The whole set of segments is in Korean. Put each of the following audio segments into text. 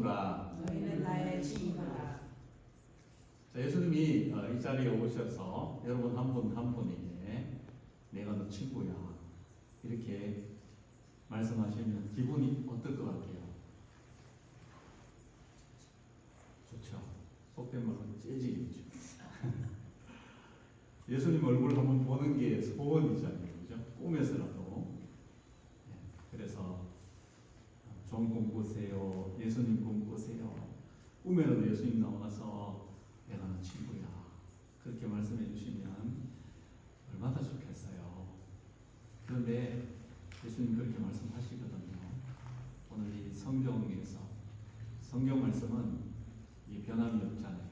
친구라. 너희는 나의 친구라. 자, 예수님이 이 자리에 오셔서 여러분 한 분 한 분에게 내가 너 친구야 이렇게 말씀하시면 기분이 어떨 것 같아요? 좋죠. 속된 말로 째지겠죠. 예수님 얼굴 한번 보는 게 소원이잖아요. 그죠? 꿈에서라도. 그래서 좋은 꿈 꾸세요. 예수님 꿈 꾸세요. 꿈에라도 예수님 나와서 내가 너 친구야. 그렇게 말씀해 주시면 얼마나 좋겠어요. 그런데 예수님 그렇게 말씀하시거든요. 오늘 이 성경에서 성경 말씀은 이 변함이 없잖아요.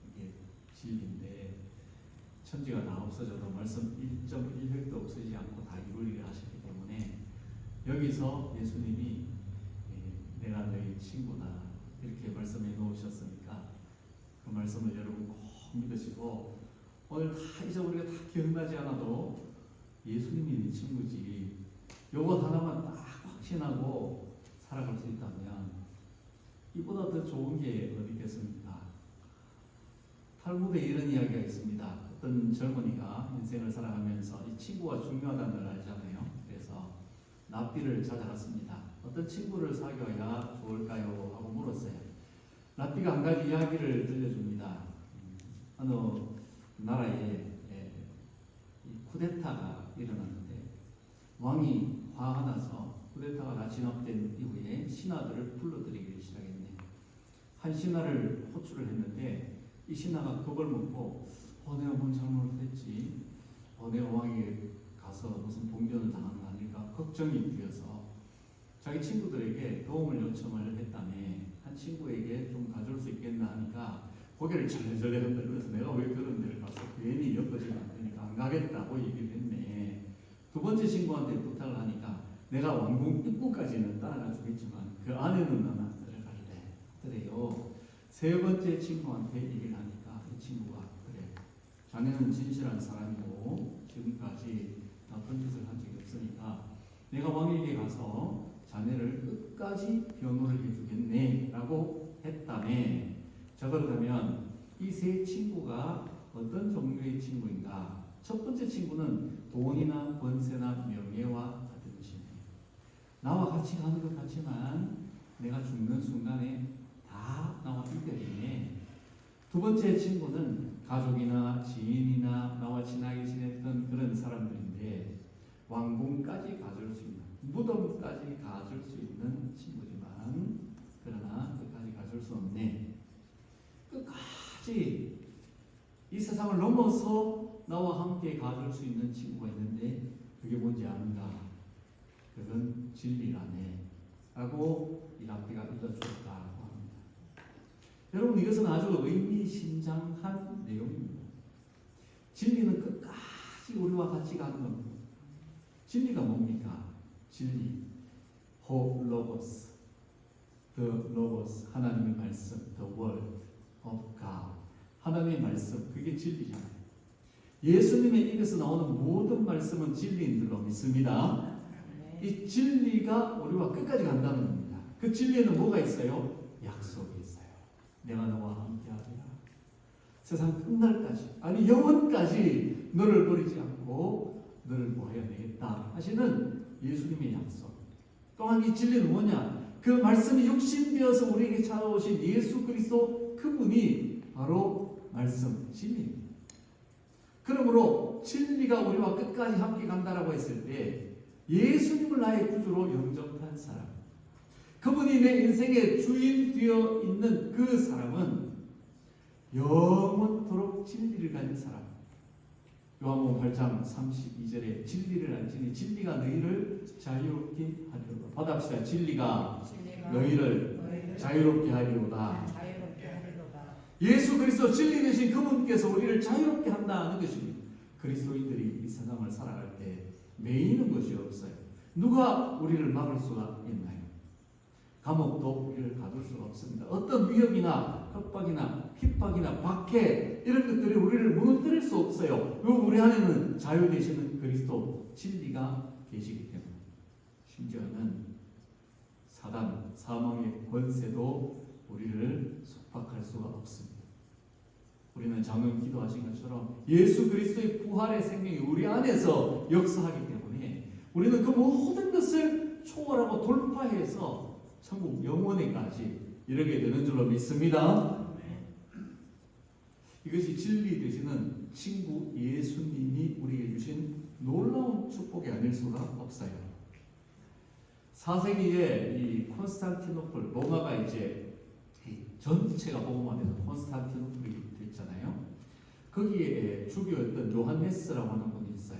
이게 진리인데 천지가 다 없어져도 말씀 1.1획도 없어지지 않고 다 이루리라 하셨기 때문에 여기서 예수님이 내가 너희 친구다 이렇게 말씀해 놓으셨으니까 그 말씀을 여러분 꼭 믿으시고 오늘 다 이제 우리가 다 기억나지 않아도 예수님이 네 친구지 요것 하나만 딱 확신하고 살아갈 수 있다면 이보다 더 좋은 게 어디 있겠습니까? 탈무드에 이런 이야기가 있습니다. 어떤 젊은이가 인생을 살아가면서 이 친구가 중요하다는 걸 알잖아요. 그래서 랍비를 찾아갔습니다. 어떤 친구를 사귀어야 좋을까요? 하고 물었어요. 랍비가 한 가지 이야기를 들려줍니다. 어느 나라에 쿠데타가 일어났는데 왕이 화가 나서 쿠데타가 다 진압된 이후에 신하들을 불러들이기 시작했네. 한 신하를 호출을 했는데 이 신하가 겁을 먹고 내가 뭔 잘못을 했지? 내가 왕에게 가서 무슨 봉변을 당한 거 아닐까? 걱정이 되어서 자기 친구들에게 도움을 요청을 했다네. 한 친구에게 좀 가져올 수 있겠나 하니까 고개를 절레절레 흔들면서 내가 왜 그런 데를 가서 괜히 엮어지면 안 되니까 안 가겠다고 얘기를 했네. 두 번째 친구한테 부탁을 하니까 내가 왕궁 입구까지는 따라가 주겠지만 그 안에는 나는 안 들어갈래. 그래요. 세 번째 친구한테 얘기를 하니까 이 친구가 그래. 자네는 진실한 사람이고 지금까지 나쁜 짓을 한 적이 없으니까 내가 왕에게 가서 자네를 끝까지 변호를 해주겠네 라고 했다네. 자, 그렇다면 이 세 친구가 어떤 종류의 친구인가? 첫 번째 친구는 돈이나 권세나 명예와 같은 친구예요. 나와 같이 가는 것 같지만 내가 죽는 순간에 다 나와 이별이네. 두 번째 친구는 가족이나 지인이나 나와 친하게 지냈던 그런 사람들인데 왕궁까지 가줄 수 있는, 무덤까지 가줄 수 있는 친구지만 그러나 끝까지 가줄 수 없네. 끝까지 이 세상을 넘어서 나와 함께 가줄 수 있는 친구가 있는데 그게 뭔지 아는가? 그건 진리라네 라고 이 랍비가 읽어주었다고 합니다. 여러분, 이것은 아주 의미심장한 내용입니다. 진리는 끝까지 우리와 같이 가는 겁니다. 진리가 뭡니까? 진리, 호로고스, the logos, 하나님의 말씀, the word of God, 하나님의 말씀, 그게 진리잖아요. 예수님의 입에서 나오는 모든 말씀은 진리인 줄로 믿습니다. 이 진리가 우리와 끝까지 간다는 겁니다. 그 진리에는 뭐가 있어요? 약속이 있어요. 내가 너와 함께하리라. 세상 끝날까지, 아니 영원까지 너를 버리지 않고 너를 보아야 되겠다 하시는 예수님의 약속. 또한 이 진리는 뭐냐? 그 말씀이 육신되어서 우리에게 찾아오신 예수 그리스도 그분이 바로 말씀, 진리입니다. 그러므로 진리가 우리와 끝까지 함께 간다라고 했을 때 예수님을 나의 구주로 영접한 사람, 그분이 내 인생의 주인 되어 있는 그 사람은 영원토록 진리를 가진 사람. 요한복음 8장 32절에 진리를 알지니 진리가 너희를 자유롭게 하리로다. 받아봅시다. 진리가 너희를 자유롭게 하리로다. 예수 그리스도 진리 되신 그분께서 우리를 자유롭게 한다는 것입니다. 그리스도인들이 이 세상을 살아갈 때 매이는 것이 없어요. 누가 우리를 막을 수가 있나요? 감옥도 우리를 가둘 수가 없습니다. 어떤 위협이나 협박이나 핍박이나 박해 이런 것들이 우리를 무너뜨릴 수 없어요. 우리 안에는 자유 되시는 그리스도 진리가 계시기 때문에 심지어는 사단, 사망의 권세도 우리를 속박할 수가 없습니다. 우리는 방금 기도하신 것처럼 예수 그리스도의 부활의 생명이 우리 안에서 역사하기 때문에 우리는 그 모든 것을 초월하고 돌파해서 천국 영원에까지 이르게 되는 줄로 믿습니다. 이것이 진리 되시는 친구 예수님이 우리에게 주신 놀라운 축복이 아닐 수가 없어요. 4세기에 이 콘스탄티노플, 로마가 이제 전체가 복음화돼서 콘스탄티노플이 됐잖아요. 거기에 주교였던 요한네스라고 하는 분이 있어요.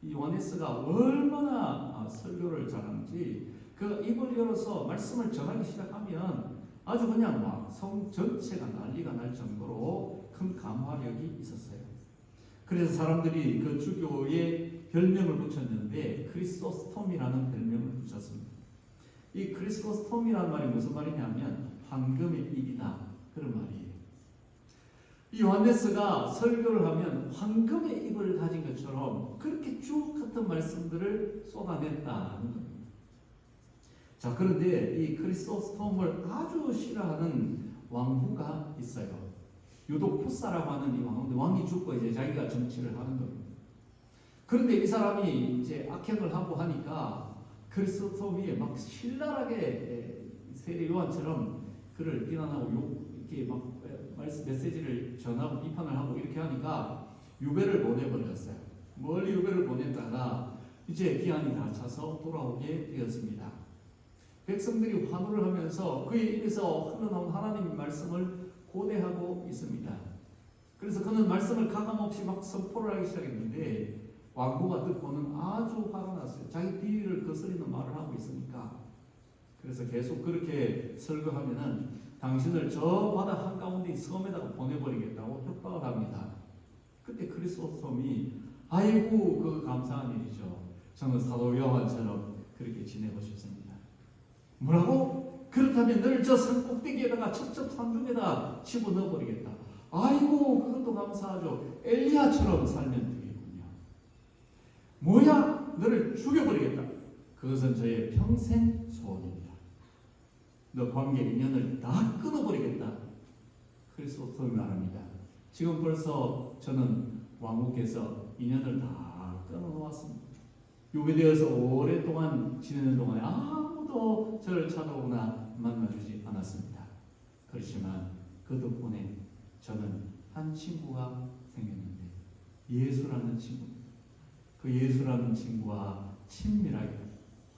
이 요한네스가 얼마나 설교를 잘하는지 그 입을 열어서 말씀을 전하기 시작하면 아주 그냥 막 성 전체가 난리가 날 정도로 큰 감화력이 있었어요. 그래서 사람들이 그 주교의 별명을 붙였는데 크리소스톰이라는 별명을 붙였습니다. 이 크리소스톰이라는 말이 무슨 말이냐면 황금의 입이다 그런 말이에요. 이 요한네스가 설교를 하면 황금의 입을 가진 것처럼 그렇게 쭉 같은 말씀들을 쏟아냈다는 겁니다. 자, 그런데 이 크리소스톰을 아주 싫어하는 왕후가 있어요. 유독푸사라고 하는 이 왕이 죽고 이제 자기가 정치를 하는 겁니다. 그런데 이 사람이 이제 악행을 하고 하니까 크리소스톰이 막 신랄하게 세례 요한처럼 그를 비난하고 이렇게 막 메시지를 전하고 비판을 하고 이렇게 하니까 유배를 보내버렸어요. 멀리 유배를 보냈다가 이제 기한이 다 차서 돌아오게 되었습니다. 백성들이 환호를 하면서 그의 입에서 흘러나온 하나님의 말씀을 고대하고 있습니다. 그래서 그는 말씀을 가감없이 막 선포를 하기 시작했는데 왕후가 듣고는 아주 화가 났어요. 자기 비위를 거스리는 말을 하고 있으니까. 그래서 계속 그렇게 설교하면은 당신을 저 바다 한가운데 섬에다가 보내버리겠다고 협박을 합니다. 그때 크리소스톰이 아이고 그 감사한 일이죠. 저는 사도 요한처럼 그렇게 지내고 싶습니다. 뭐라고? 그렇다면 너를 저 산 꼭대기에다가 첩첩산중에다 집어넣어버리겠다. 아이고 그것도 감사하죠. 엘리야처럼 살면 되겠군요. 뭐야? 너를 죽여버리겠다. 그것은 저의 평생 소원입니다. 너 관계 인연을 다 끊어버리겠다. 크리스토스가 말합니다. 지금 벌써 저는 왕후께서 인연을 다 끊어놓았습니다. 유배되어서 오랫동안 지내는 동안에 아무도 저를 찾아오거나 만나주지 않았습니다. 그렇지만 그 덕분에 저는 한 친구가 생겼는데 예수라는 친구입니다. 그 예수라는 친구와 친밀하게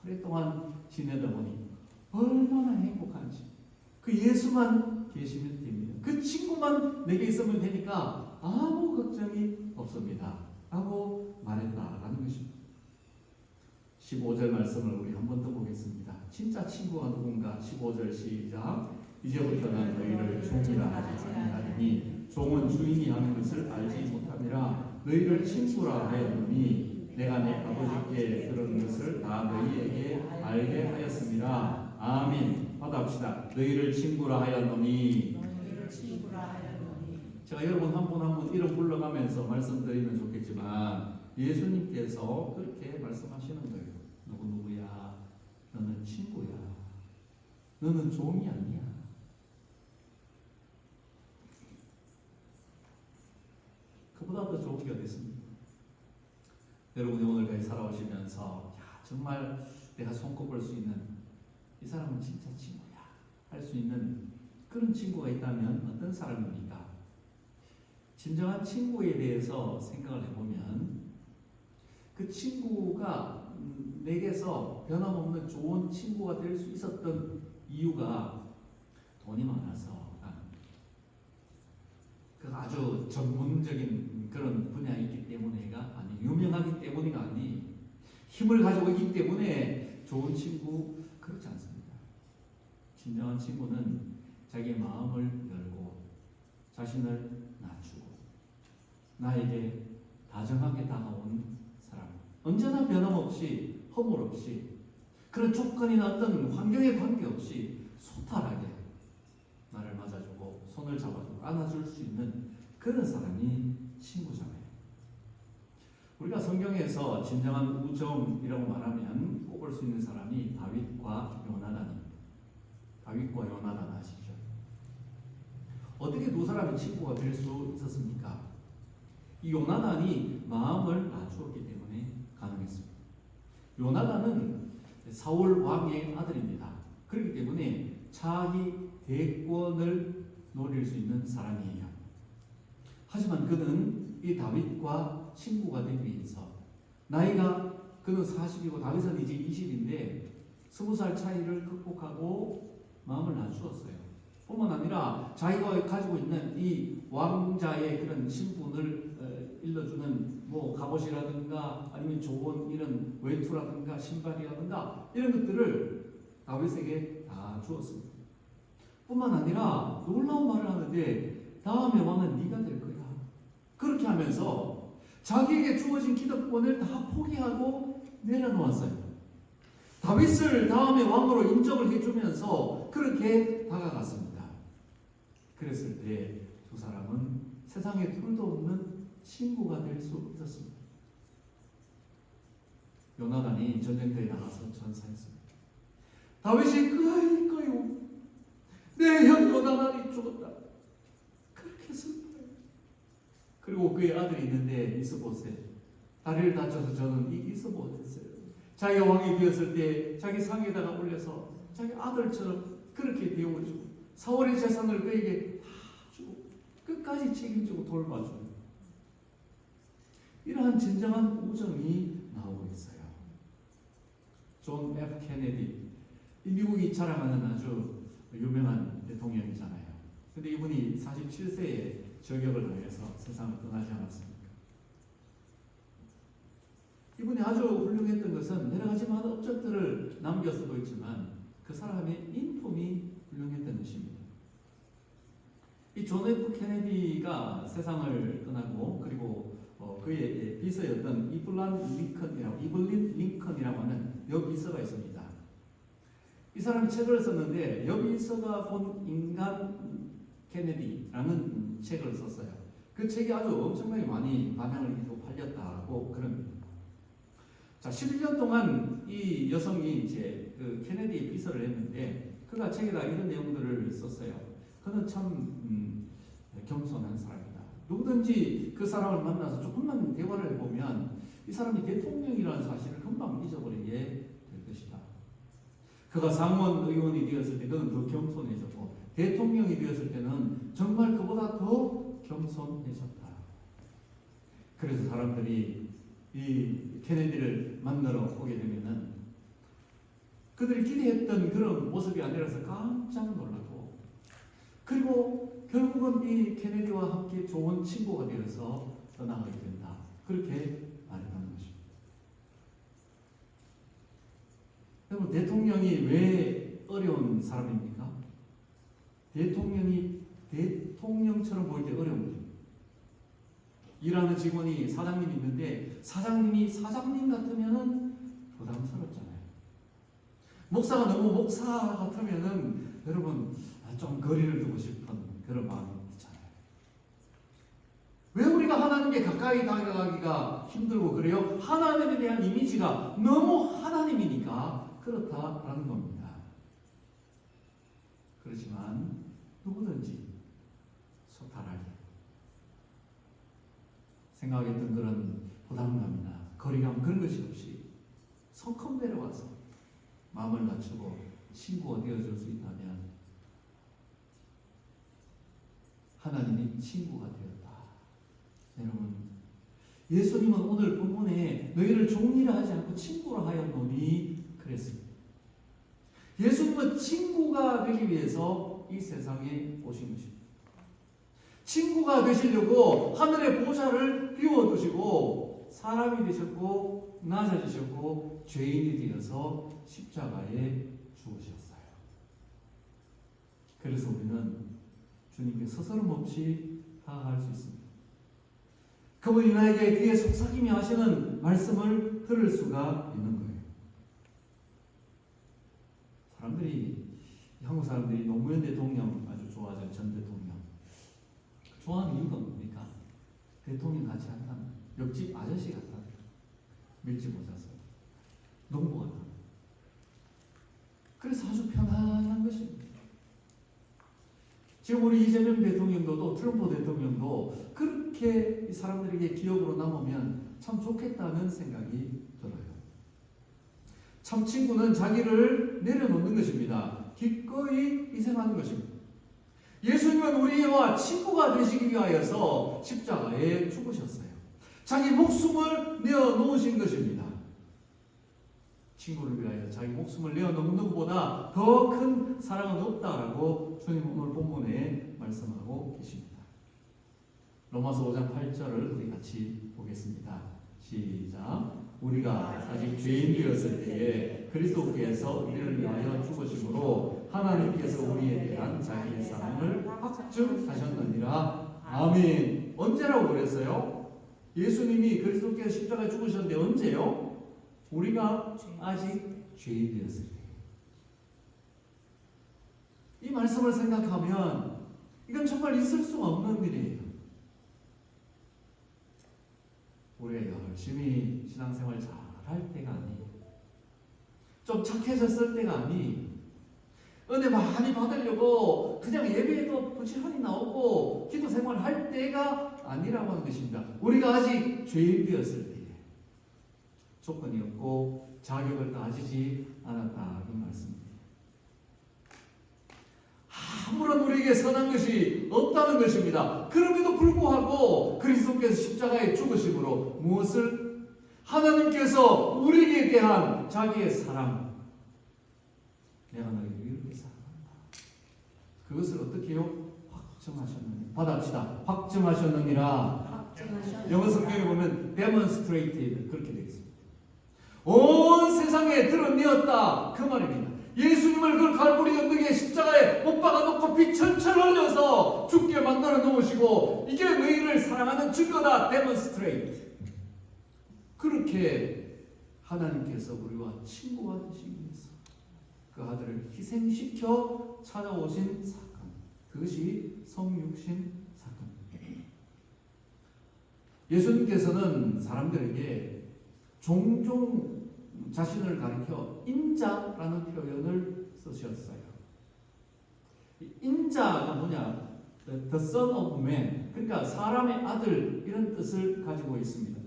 오랫동안 지내다 보니 얼마나 행복한지 그 예수만 계시면 됩니다. 그 친구만 내게 있으면 되니까 아무 걱정이 없습니다. 라고 말했다라는 것입니다. 15절 말씀을 우리 한 번 더 보겠습니다. 진짜 친구가 누군가 15절 시작. 이제부터는 너희를 종이라 하지 아니하리니 종은 주인이 하는 것을 알지 못함이라 너희를 친구라 하였노니 내가 내 아버지께 들은 것을 다 너희에게 알게 하였습니다. 아멘. 받아봅시다. 너희를 친구라 하였노니. 제가 여러분 한 분 한 분 이름 불러가면서 말씀드리면 좋겠지만 예수님께서 그렇게 말씀하시는 거예요. 누구야? 너는 친구야. 너는 종이 아니야. 그보다 더 좋은 게 어디 있습니까? 여러분이 오늘까지 살아오시면서 정말 내가 손꼽을 수 있는 이 사람은 진짜 친구야 할 수 있는 그런 친구가 있다면 어떤 사람입니까? 진정한 친구에 대해서 생각을 해보면 그 친구가 내게서 변함없는 좋은 친구가 될 수 있었던 이유가 돈이 많아서 그 아주 전문적인 그런 분야이기 때문에가 아니 유명하기 때문이가 아니 힘을 가지고 있기 때문에 좋은 친구 그렇지 않습니다. 진정한 친구는 자기의 마음을 열고 자신을 낮추고 나에게 다정하게 다가온 사람 언제나 변함없이 허물 없이 그런 조건이나 어떤 환경에 관계없이 소탈하게 나를 맞아주고 손을 잡아주고 안아줄 수 있는 그런 사람이 친구잖아요. 우리가 성경에서 진정한 우정이라고 말하면 꼽을 수 있는 사람이 다윗과 요나단입니다. 다윗과 요나단 아시죠? 어떻게 두 사람이 친구가 될 수 있었습니까? 이 요나단이 마음을 낮추었기 때문에 가능했습니다. 요나단은 사울 왕의 아들입니다. 그렇기 때문에 자기 대권을 노릴 수 있는 사람이에요. 하지만 그는 이 다윗과 친구가 되기 위해서 나이가 그는 40이고 다윗은 이제 20인데 20살 차이를 극복하고 마음을 낮추었어요. 뿐만 아니라 자기가 가지고 있는 이 왕자의 그런 신분을 일러주는 뭐 갑옷이라든가 아니면 좋은 이런 외투라든가 신발이라든가 이런 것들을 다윗에게 다 주었습니다. 뿐만 아니라 놀라운 말을 하는데 다음에 왕은 네가 될 거야. 그렇게 하면서 자기에게 주어진 기득권을 다 포기하고 내려놓았어요. 다윗을 다음에 왕으로 인정을 해주면서 그렇게 다가갔습니다. 그랬을 때 두 사람은 세상에 둘도 없는 친구가 될 수 있었습니다. 요나단이 전쟁터에 나가서 전사했습니다. 다윗이 끄이끄이 내 형 요나단이 죽었다. 그렇게 슬퍼요. 그리고 그의 아들이 있는데 이스보셋, 다리를 다쳐서 저는 이스보셋을 자기가 왕이 되었을 때 자기 상에다가 올려서 자기 아들처럼 그렇게 대우해주고 사울의 재산을 그에게 다 주고 끝까지 책임지고 돌봐주는 이러한 진정한 우정이 나오고 있어요. 존 F. 케네디, 이 미국이 자랑하는 아주 유명한 대통령이잖아요. 근데 이분이 47세에 저격을 당해서 세상을 떠나지 않았습니까? 이분이 아주 훌륭했던 것은 여러 가지 많은 업적들을 남길 수도 있지만 그 사람의 인품이 훌륭했던 것입니다. 이 존 F. 케네디가 세상을 떠나고 그리고 그의 비서였던 이블린 링컨이라고 하는 여비서가 있습니다. 이 사람이 책을 썼는데 여비서가 본 인간 케네디라는 책을 썼어요. 그 책이 아주 엄청나게 많이 반향을 일고 팔렸다고 그럽니다. 자, 11년 동안 이 여성이 이제 그 케네디의 비서를 했는데 그가 책에다 이런 내용들을 썼어요. 그는 참 겸손한 사람이다. 누구든지 그 사람을 만나서 조금만 대화를 해보면 이 사람이 대통령이라는 사실을 금방 잊어버리게 될 것이다. 그가 상원 의원이 되었을 때 그는 더 겸손해졌고 대통령이 되었을 때는 정말 그보다 더 겸손해졌다. 그래서 사람들이 이 케네디를 만나러 오게 되면은 그들이 기대했던 그런 모습이 아니라서 깜짝 놀라고 그리고 결국은 이 케네디와 함께 좋은 친구가 되어서 떠나가게 된다. 그렇게 말하는 것입니다. 여러분, 대통령이 왜 어려운 사람입니까? 대통령이 대통령처럼 보일 때 어려운 거죠. 일하는 직원이 사장님이 있는데 사장님이 사장님 같으면은 부담스럽잖아요. 목사가 너무 목사 같으면은 여러분 좀 거리를 두고 싶은 그런 마음이 있잖아요. 왜 우리가 하나님께 가까이 다가가기가 힘들고 그래요? 하나님에 대한 이미지가 너무 하나님이니까 그렇다라는 겁니다. 그렇지만 누구든지 소탈하게 생각했던 그런 부담감이나 거리감 그런 것이 없이 성큼 내려와서 마음을 낮추고 친구가 되어줄 수 있다면 하나님이 친구가 되었다. 여러분, 예수님은 오늘 본문에 너희를 종이라 하지 않고 친구라 하였노니 그랬습니다. 예수님은 친구가 되기 위해서 이 세상에 오신 것입니다. 친구가 되시려고 하늘의 보좌를 비워두시고 사람이 되셨고 낮아지셨고 죄인이 되어서 십자가에 죽으셨어요. 그래서 우리는 주님께 서스럼 없이 다가갈 수 있습니다. 그분이 나에게 귀에 속삭이며 하시는 말씀을 들을 수가 있는 거예요. 한국 사람들이 노무현 대통령 아주 좋아하죠. 전 대통령. 좋아하는 이유가 뭡니까? 대통령 같이 한다는 옆집 아저씨 같다는 밀집 모자서 농부 같다. 그래서 아주 편안한 것입니다. 지금 우리 이재명 대통령도 또 트럼프 대통령도 그렇게 이 사람들에게 기억으로 남으면 참 좋겠다는 생각이 들어요. 참 친구는 자기를 내려놓는 것입니다. 기꺼이 희생하는 것입니다. 예수님은 우리와 친구가 되시기 위하여서 십자가에 죽으셨어요. 자기 목숨을 내어놓으신 것입니다. 친구를 위하여 자기 목숨을 내어놓는 것보다 더 큰 사랑은 없다라고 주님 오늘 본문에 말씀하고 계십니다. 로마서 5장 8절을 우리 같이 보겠습니다. 시작. 우리가 아직 죄인 되었을 때에 그리스도께서 우리를 위하여 죽으심으로 하나님께서 우리에 대한 자기의 사랑을 확증하셨느니라. 아멘. 언제라고 그랬어요? 예수님이 그리스도께서 십자가에 죽으셨는데 언제요? 우리가 아직 죄인 되었을 때. 이 말씀을 생각하면 이건 정말 있을 수 없는 일이에요. 우리가 열심히 신앙생활 잘 할 때가 아니에요. 좀 착해졌을 때가 아니. 은혜 많이 받으려고 그냥 예배에도 부지런히 나오고 기도 생활할 때가 아니라고 하는 것입니다. 우리가 아직 죄인 되었을 때 조건이 없고 자격을 가지지 않았다 이 말씀입니다. 아무런 우리에게 선한 것이 없다는 것입니다. 그럼에도 불구하고 그리스도께서 십자가에 죽으심으로 무엇을? 하나님께서 우리에게 대한 자기의 사랑, 내가 너희를 이렇게 사랑한다. 그것을 어떻게 해요? 확증하셨느니라. 받아합시다. 확증하셨느니라. 영어 성경에 보면 demonstrated 그렇게 되어 있습니다. 온 세상에 드러내었다 그 말입니다. 예수님을 그 갈보리 언덕에 십자가에 못 박아놓고 피 철철 흘려서 죽게 만들어 놓으시고 이게 너희를 사랑하는 증거다. demonstrate. 그렇게 하나님께서 우리와 친구가 되시기 위해서 그 아들을 희생시켜 찾아오신 사건, 그것이 성육신 사건입니다. 예수님께서는 사람들에게 종종 자신을 가리켜 인자라는 표현을 쓰셨어요. 인자가 뭐냐? The Son of Man, 그러니까 사람의 아들 이런 뜻을 가지고 있습니다.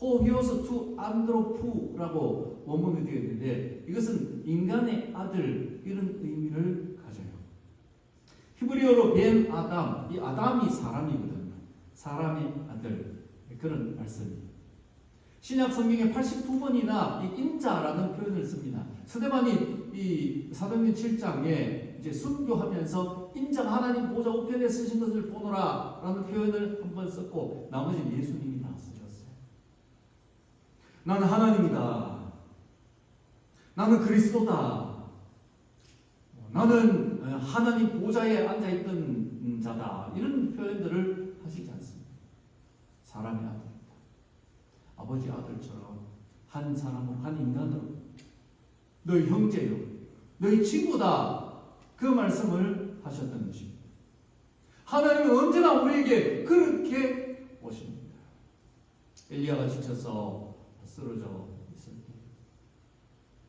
호히오스 투 안드로푸라고 원문이 되어 있는데 이것은 인간의 아들 이런 의미를 가져요. 히브리어로 벤 아담, 이 아담이 사람이거든요. 사람의 아들 그런 말씀입니다. 신약 성경에 82번이나 이 인자라는 표현을 씁니다. 스데반이 이 사도행전 7장에 이제 순교하면서 인자가 하나님 보좌 우편에 쓰신 것을 보노라라는 표현을 한 번 썼고 나머지는 예수님이 다 쓰셨어요. 나는 하나님이다. 나는 그리스도다. 나는 하나님 보좌에 앉아있던 자다. 이런 표현들을 하시지 않습니다. 사람의 아들이다. 아버지 아들처럼 한 사람으로 한 인간으로 너희 형제요. 너희 친구다. 그 말씀을 하셨던 것입니다. 하나님은 언제나 우리에게 그렇게 오십니다. 엘리야가 지쳐서 쓰러져 있을 때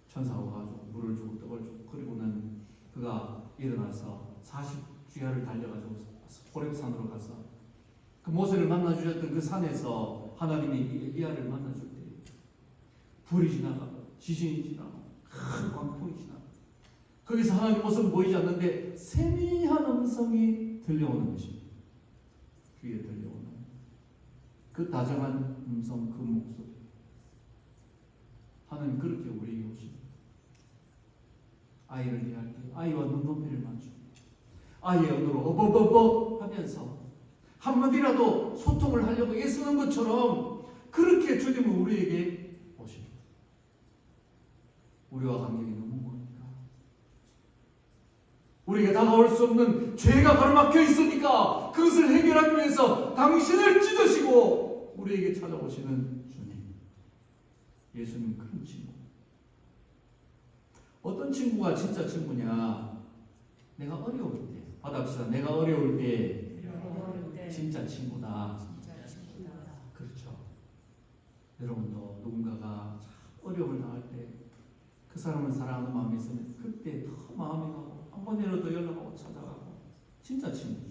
천사가 가지고 물을 주고 떡을 주고 그리고는 그가 일어나서 40주야를 달려가지고 호렙산으로 가서 그 모세를 만나주셨던 그 산에서 하나님이 엘리야를 만나줄 때 불이 지나가고 지진이 지나가고 큰 광풍이 지나가고 거기서 하나님 모습은 보이지 않는데 세미한 음성이 들려오는 것입니다. 귀에 들려오는 그 다정한 음성, 그 목소리. 하나님 그렇게 우리에게 오십니다. 아이를 대할 때 아이와 눈높이를 맞춥니다. 아이의 언어로 어버버버 하면서 한마디라도 소통을 하려고 애쓰는 것처럼 그렇게 주님은 우리에게 오십니다. 우리와 관계가 너무 머니까 우리에게 다가올 수 없는 죄가 가로막혀 있으니까 그것을 해결하기 위해서 당신을 찢으시고 우리에게 찾아오시는 주님. 예수님 그런 친구. 어떤 친구가 진짜 친구냐? 내가 어려울 때. 받아봅시다. 내가 어려울 때 진짜 친구다. 그렇죠. 여러분도 누군가가 어려움을 당할 때 그 사람을 사랑하는 마음이 있으면 그때 더 마음이 가고 한 번이라도 연락하고 찾아가고 진짜 친구죠.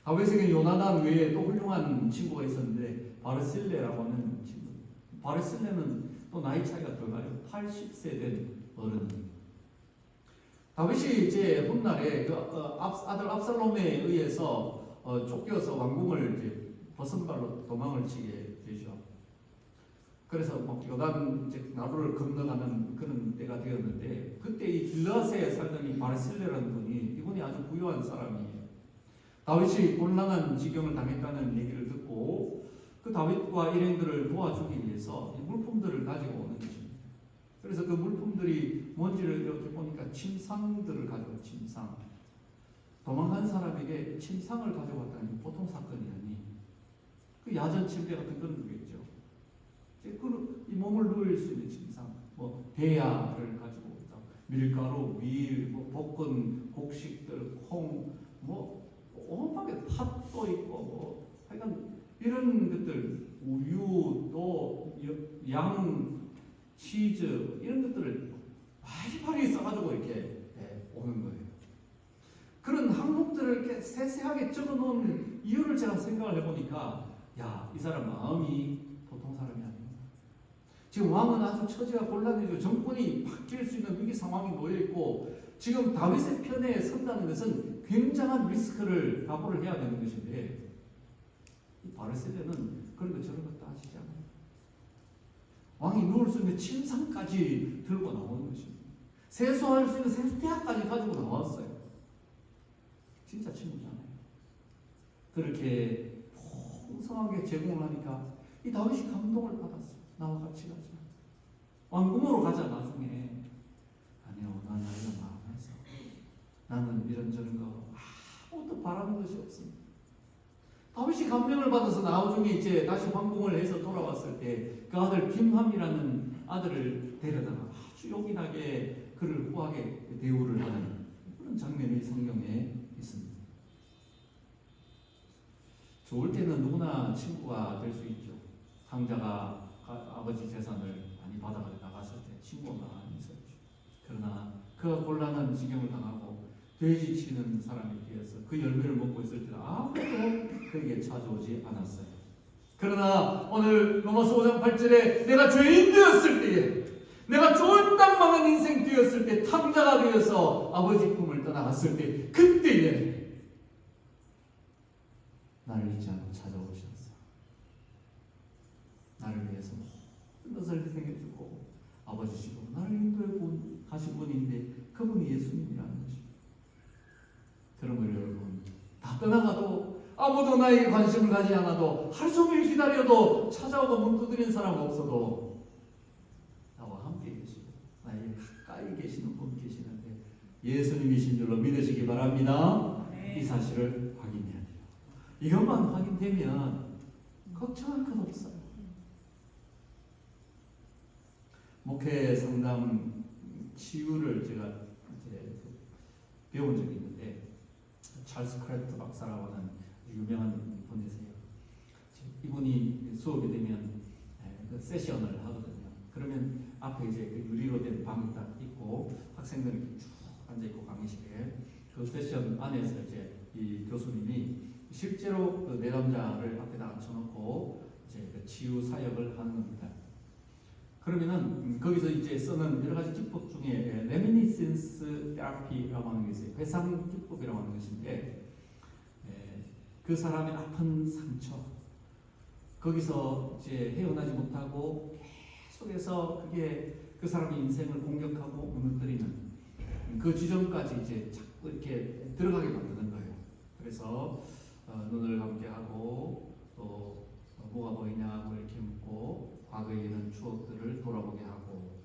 다윗에게 요나단 외에 또 훌륭한 친구가 있었는데 바르실레라고 하는 친구. 바르실레는 또 나이 차이가 더 나요. 80세 된 어른. 다윗이 이제 훗날에 아들 압살롬에 의해서 쫓겨서 왕궁을 이제 버선발로 도망을 치게 되죠. 그래서 막 요단 이제 나루를 건너가는 그런 때가 되었는데 그때 이 길라스에 살던 이 바르실레라는 분이 이분이 아주 부유한 사람이에요. 다윗이 곤란한 지경을 당했다는 얘기를 듣고 그 다윗과 일행들을 도와주기 위해서 이 물품들을 가지고 오는 것입니다. 그래서 그 물품들이 뭔지를 이렇게 보니까 침상들을 가져온 침상. 도망간 사람에게 침상을 가져왔다는 게 보통 사건이 아니. 그 야전 침대 같은 그런 거겠죠. 이 몸을 누일 수 있는 침상, 뭐 대야를 가지고 있다. 밀가루, 밀, 뭐 볶은 곡식들, 콩, 뭐 온갖 팥도 있고, 뭐 하여간 이런 것들, 우유, 또 양, 치즈 이런 것들을 많이 써가지고 이렇게 오는 거예요. 그런 항목들을 이렇게 세세하게 적어놓은 이유를 제가 생각을 해보니까, 야, 이 사람 마음이 보통 사람이 아니구나. 지금 왕은 아주 처지가 곤란해지고 정권이 바뀔 수 있는 위기 상황이 놓여 있고, 지금 다윗의 편에 선다는 것은 굉장한 리스크를 각오를 해야 되는 것인데, 이 바르실레는 그런 것 저런 것 다 하시지 않아요. 왕이 누울 수 있는 침상까지 들고 나오는 것입니다. 세수할 수 있는 세수대야까지 가지고 나왔어요. 진짜 친구잖아요. 그렇게 풍성하게 제공을 하니까 이 다윗이 감동을 받았어요. 나와 같이 가자. 왕궁으로 가자 나중에. 아니요, 난 나이가 많아서 나는 이런저런 거 아무것도 바라는 것이 없습니다. 다윗이 감명을 받아서 나중에 이제 다시 황궁을 해서 돌아왔을 때 그 아들 김함이라는 아들을 데려다가 아주 요긴하게 그를 후하게 대우를 하는 그런 장면이 성경에 있습니다. 좋을 때는 누구나 친구가 될 수 있죠. 강자가 아버지 재산을 많이 받아가지고 나갔을 때 친구가 많이 있었죠. 그러나 그가 곤란한 지경을 당하고 돼지 치는 사람에 비해서 그 열매를 먹고 있을 때는 아무도 그에게 찾아오지 않았어요. 그러나 오늘 로마서 5장 8절에 내가 죄인 되었을 때에, 내가 쫄딱 망한 인생 되었을 때, 탕자가 되어서 아버지 품을 떠나갔을 때, 그때에 나를 잊지 않고 찾아오셨어. 나를 위해서 모든 것을 희생해주고 아버지시고 나를 인도해 가신 분인데 그분이 예수님이라는 것입니다. 그러므로 여러분, 다 떠나가도 아무도 나에게 관심을 가지 않아도 하루 종일 기다려도 찾아오고 문 두드리는 사람 없어도 나와 함께 계시고 나에게 가까이 계시는 분 계시는데 예수님이신 줄로 믿으시기 바랍니다. 네. 이 사실을 확인해야 돼요. 이것만 확인되면 걱정할 것 없어요. 목회 상담 치유를 제가 이제 배운 적이 있는데 찰스 크래프트 박사라고 하는 유명한 분이세요. 이분이 수업이 되면 그 세션을 하거든요. 그러면 앞에 이제 그 유리로 된 방이 딱 있고 학생들이 쭉 앉아 있고 강의실에 그 세션 안에서 이제 이 교수님이 실제로 그 내담자를 앞에다 앉혀놓고 이제 그 치유 사역을 하는 겁니다. 그러면은 거기서 이제 쓰는 여러 가지 기법 중에 레미니센스 테라피라고 하는 게 있어요. 회상 기법이라고 하는 것인데 그 사람의 아픈 상처 거기서 이제 헤어나지 못하고 계속해서 그게 그 사람의 인생을 공격하고 무너뜨리는 그 지점까지 이제 자꾸 이렇게 들어가게 만드는 거예요. 그래서 눈을 감게 하고 또 뭐가 보이냐 뭐 이렇게 묻고 과거에 있는 추억들을 돌아보게 하고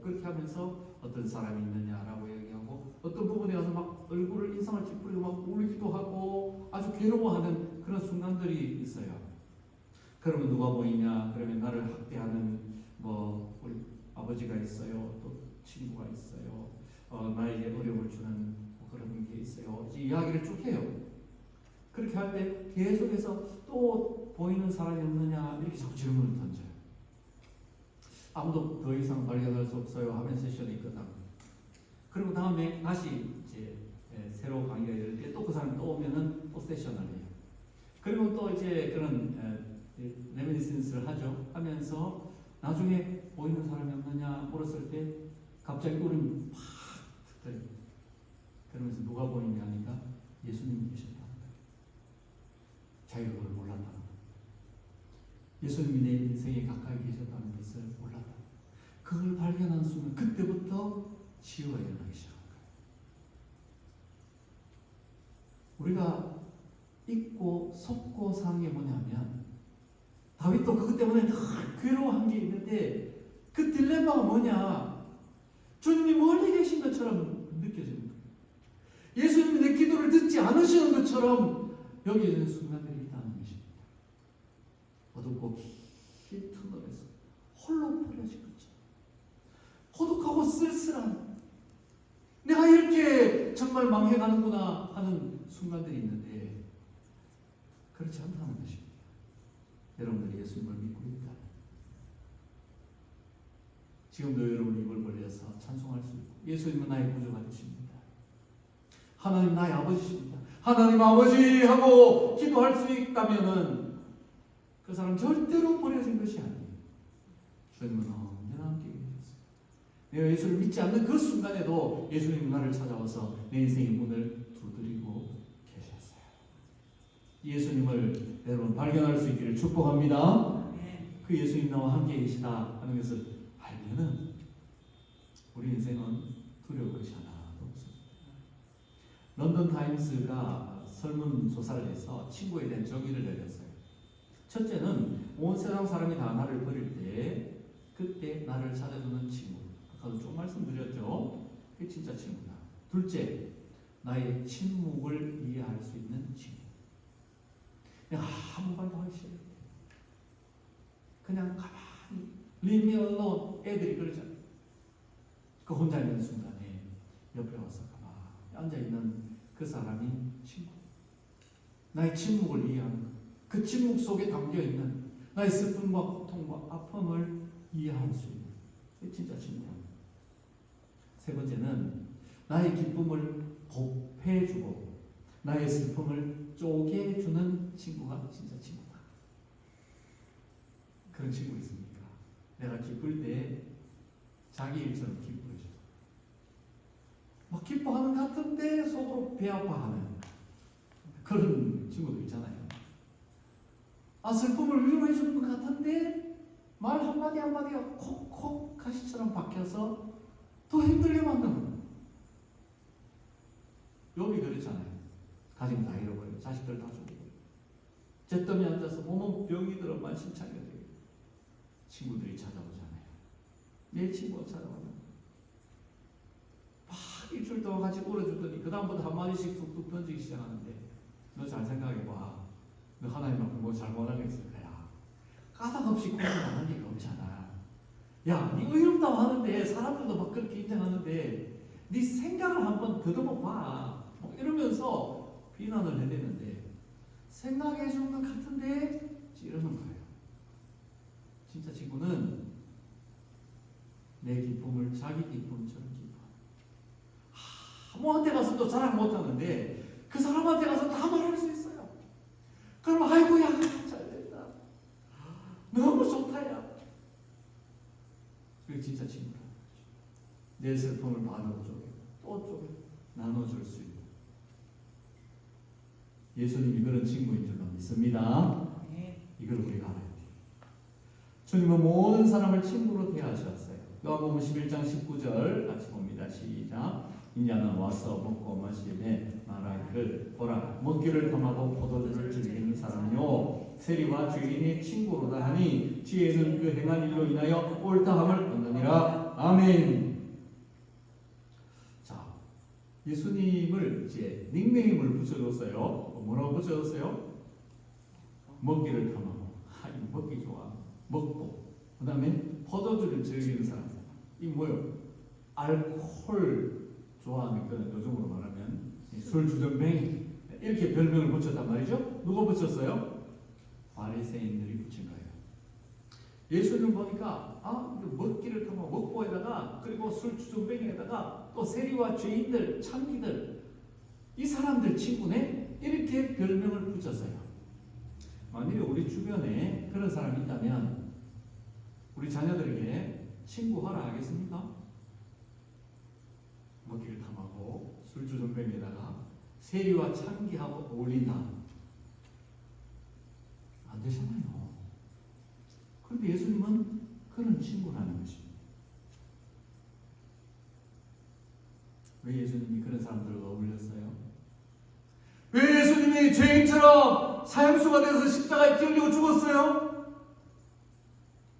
그렇게 하면서 어떤 사람이 있느냐라고 얘기하고 어떤 부분에 가서 막 얼굴을 인상을 찌푸리고 막 울기도 하고 아주 괴로워하는 그런 순간들이 있어요. 그러면 누가 보이냐? 그러면 나를 학대하는 뭐 우리 아버지가 있어요. 또 친구가 있어요. 나에게 어려움을 주는 뭐 그런 게 있어요. 이야기를 쭉 해요. 그렇게 할 때 계속해서 또 보이는 사람이 없느냐 이렇게 자꾸 질문을 던져요. 아무도 더 이상 발견할 수 없어요 하면 세션이 끝납니다. 그리고 다음에 다시 이제 새로 강의가 열 때 또 그 사람이 프로페셔널이에요. 그리고 또 이제 그런 레미니센스를 하면서 나중에 보이는 사람이 없느냐 물었을 때 갑자기 울음이 팍 터뜨립니다. 그러면서 누가 보이냐 하니까 예수님이 계셨다는 거예요. 자기가 그걸 몰랐다는 거예요. 예수님이 내 인생에 가까이 계셨다는 것을 몰랐다. 그걸 발견한 순간 그때부터 치유가 일어나기 시작한 거예요. 우리가 잊고 속고 사는 게 뭐냐면 다윗도 그것 때문에 늘 괴로워한 게 있는데 그 딜레마가 뭐냐? 주님이 멀리 계신 것처럼 느껴지는 거예요. 예수님이 내 기도를 듣지 않으시는 것처럼 여겨지는 순간들이 있다는 것입니다. 어둡고 긴 터널에서 홀로 버려진 것처럼 고독하고 쓸쓸한 내가 이렇게 정말 망해가는구나 하는 순간들이 있는데 그렇지 않다는 것입니다. 여러분들이 예수님을 믿고 있다. 지금도 여러분이 입을 벌려서 찬송할 수 있고 예수님은 나의 구주가 되십니다. 하나님 나의 아버지십니다. 하나님 아버지 하고 기도할 수 있다면은 그 사람 절대로 버려진 것이 아니에요. 주님은 언제나 함께 계셨어요. 내가 예수를 믿지 않는 그 순간에도 예수님 나를 찾아와서 내 인생의 문을 두드리고 계셨어요. 예수님을 여러분 발견할 수 있기를 축복합니다. 그 예수님 나와 함께 계시다 하는 것을 알면은 우리 인생은 두려울 것이 하나도 없습니다. 런던 타임스가 설문조사를 해서 친구에 대한 정의를 내렸어요. 첫째는 온 세상 사람이 다 나를 버릴 때 그때 나를 찾아주는 친구. 아까도 좀 말씀드렸죠. 그게 진짜 친구다. 둘째, 나의 침묵을 이해할 수 있는 친구. 그냥 아무 말도 하기 싫을 때 그냥 가만히 leave me alone. 애들이 그러잖아요. 그 혼자 있는 순간에 옆에 와서 가만히 앉아있는 그 사람이 친구. 나의 침묵을 이해하는 것. 그 침묵 속에 담겨있는 나의 슬픔과 고통과 아픔을 이해할 수 있는 그게 진짜 친구야. 세 번째는 나의 기쁨을 곱해주고 나의 슬픔을 쪼개주는 친구가 진짜 친구다. 그런 친구 있습니까? 내가 기쁠 때 자기 일처럼 기뻐해줘. 막 기뻐하는 것 같은데 속으로 배 아파하는 그런 친구들 있잖아요. 아, 슬픔을 위로해 주는 것 같은데 말 한마디 한마디가 콕콕 가시처럼 박혀서 더 힘들게 만드는. 욥이 그랬잖아요. 가진 다 잃어버리고 자식들 다 죽이고 잿더미 앉아서 몸은 병이 들어 만신창이가 되고 친구들이 찾아오잖아요. 내 친구가 찾아오잖아요. 막 일주일 동안 같이 울어주더니 그 다음부터 한마디씩 툭툭 던지기 시작하는데 너 잘 생각해봐. 너 하나님 앞에 뭐 잘못한 게 있을 거야. 까닭 없이 고민하는 게 없잖아. 야, 네 의롭다고 하는데 사람들도 막 그렇게 인정하는데 네 생각을 한번 더듬어 봐. 뭐 이러면서 비난을 해대는데 생각해 주는 것 같은데 이러는 거예요. 진짜 친구는 내 기쁨을 자기 기쁨처럼 기뻐합니다. 아무한테 가서도 자랑 못하는데 그 사람한테 가서 다 말할 수 있어요. 그럼 아이고 야 잘됐다. 너무 좋다 야. 그게 진짜 친구라. 내 슬픔을 반으로 쪼개 또 쪼개 나눠줄 수 있는 예수님이 그런 친구인 줄로 믿습니다. 이걸 우리가 알아야 돼요. 주님은 모든 사람을 친구로 대하셨어요. 요한복음 11장 19절 같이 봅니다. 시작. 인자는 와서 먹고 마시매 말하기를 보라 먹기를 탐하고 포도주를 즐기는 사람이요 세리와 죄인이 친구로다 하니 지혜는 그 행한 일로 인하여 옳다함을 얻느니라. 아멘. 자, 예수님을 이제 닉네임을 붙여줬어요. 뭐라고 붙여줬어요? 먹기를 탐하고. 먹기 좋아. 먹고. 그 다음에 포도주를 즐기는 사람. 이 뭐요? 알코올 좋아하는 그런 요즘으로 말하면 술 주정뱅이 이렇게 별명을 붙였단 말이죠. 누가 붙였어요? 바리새인들이 붙인 거예요. 예수님 보니까 먹기를 탐하고 먹보에다가 그리고 술 주정뱅이에다가 또 세리와 죄인들, 창기들 이 사람들 친구네. 이렇게 별명을 붙였어요. 만약에 우리 주변에 그런 사람이 있다면 우리 자녀들에게 친구하라 하겠습니까? 먹기를 탐하고 술주정뱅이에다가 세리와 창기하고 어울린다. 안 되잖아요. 그런데 예수님은 그런 친구라는 것입니다. 왜 예수님이 그런 사람들과 어울렸어요? 왜 예수님이 죄인처럼 사형수가 돼서 십자가에 찔리고 죽었어요?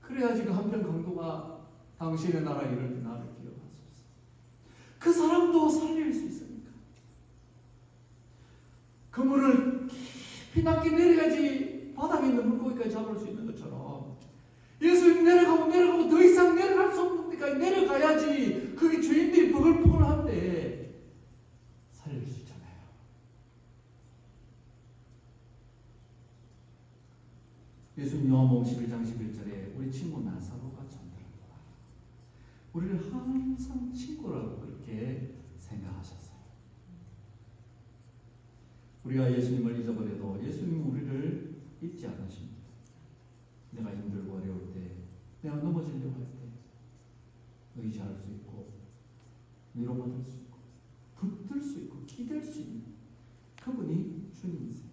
그래야지 그 한편 강도가 당신의 나라 이럴 때 나를 기억하소서. 그 사람도 살릴 수 있습니까? 그물을 깊이 낮게 내려야지 바닥에 있는 물고기까지 잡을 수 있는 것처럼 예수님 내려가고 더 이상 내려갈 수 없는 데까지 내려가야지 그게 죄인들이 버글버글한데 살릴 수 있잖아요. 예수님 요한복음 11장 11절에 우리 친구 나사로가 전달합니다. 우리를 항상 친구라고 그렇게 생각하셨어요. 우리가 예수님을 잊어버려도 예수님은 우리를 잊지 않으십니다. 내가 힘들고 어려울 때, 내가 넘어지려고 할 때 의지할 수 있고 위로받을 수 있고 붙들 수 있고 기댈 수 있는 그분이 주님이세요.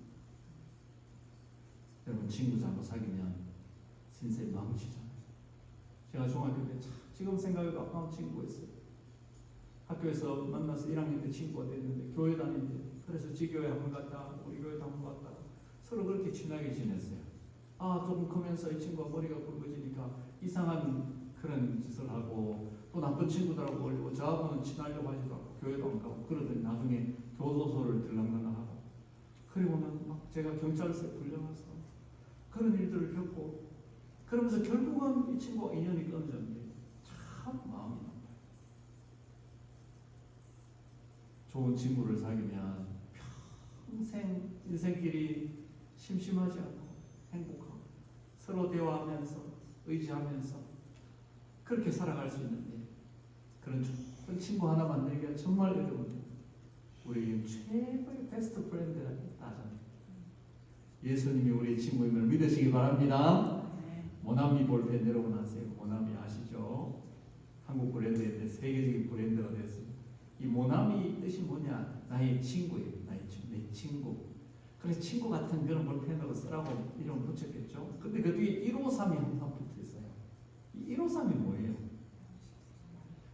여러분 친구 잘못 사귀면 신세 망치잖아요. 제가 중학교 때 지금 생각해도 아까운 친구가 있어요. 학교에서 만나서 1학년 때 친구가 됐는데 교회 다닐 때 그래서 지교회 한번 갔다 우리 교회 한번 갔다 서로 그렇게 친하게 지냈어요. 조금 크면서 이 친구가 머리가 굵어지니까 이상한 그런 짓을 하고 또 나쁜 친구들하고 어울리고 저하고는 친하려고 하지도 않고 교회도 안 가고 그러더니 나중에 교도소를 들락날락하고 그리고는 막 제가 경찰서에 불려가서 그런 일들을 겪고 그러면서 결국은 이 친구와 인연이 끊어졌는데 참 마음이 나빠요. 좋은 친구를 사귀면 평생 인생길이 심심하지 않고 행복하고 서로 대화하면서 의지하면서 그렇게 살아갈 수 있는데 그런 좋은 친구 하나 만들기가 정말 어려운데 우리에게 최고의 베스트 프렌드가 있다잖아요. 예수님이 우리 친구임을 믿으시기 바랍니다. 모나미 볼펜 여러분 아세요? 모나미 아시죠? 한국 브랜드인데 세계적인 브랜드가 됐습니다. 이 모나미 뜻이 뭐냐? 나의 친구예요. 내 친구. 그래서 친구 같은 그런 볼펜으로 쓰라고 이름 붙였겠죠. 근데 그 뒤에 153이 항상 붙어 있어요. 이 153이 뭐예요?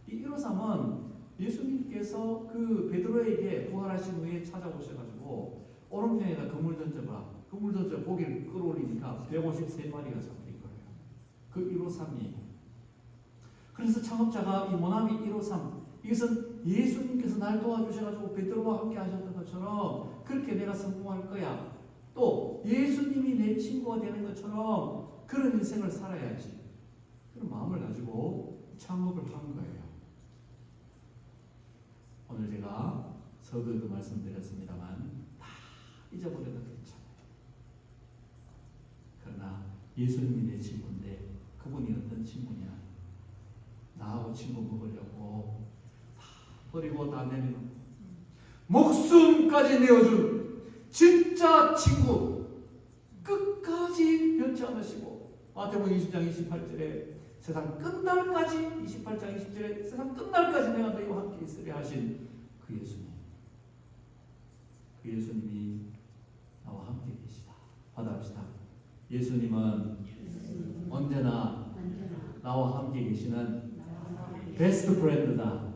이 153은 예수님께서 그 베드로에게 부활하신 후에 찾아오셔가지고 오른편에다 그물 던져봐. 그물 던져 고기를 끌어올리니까 153마리가 잡힌 거예요. 그 153이에요. 그래서 창업자가 이 모나미 153 이것은 예수님께서 날 도와주셔가지고 베드로와 함께 하셨던 것처럼 그렇게 내가 성공할 거야. 또 예수님이 내 친구가 되는 것처럼 그런 인생을 살아야지. 그런 마음을 가지고 창업을 한 거예요. 오늘 제가 서두에도 말씀드렸습니다만 다 잊어버려도 괜찮아요. 그러나 예수님이 내 친구인데 그분이 어떤 친구냐? 나하고 친구 먹으려고 다 버리고 다 내려놓고 목숨까지 내어준 진짜 친구 끝까지 변치 않으시고 마태복음 20장 28절에 세상 끝날까지 28장 20절에 세상 끝날까지 내가 너희와 함께 있으려 하신 그 예수님, 그 예수님이 나와 함께 계시다. 받아봅시다. 예수님은 언제나 나와 함께 계시는 베스트 프렌드다.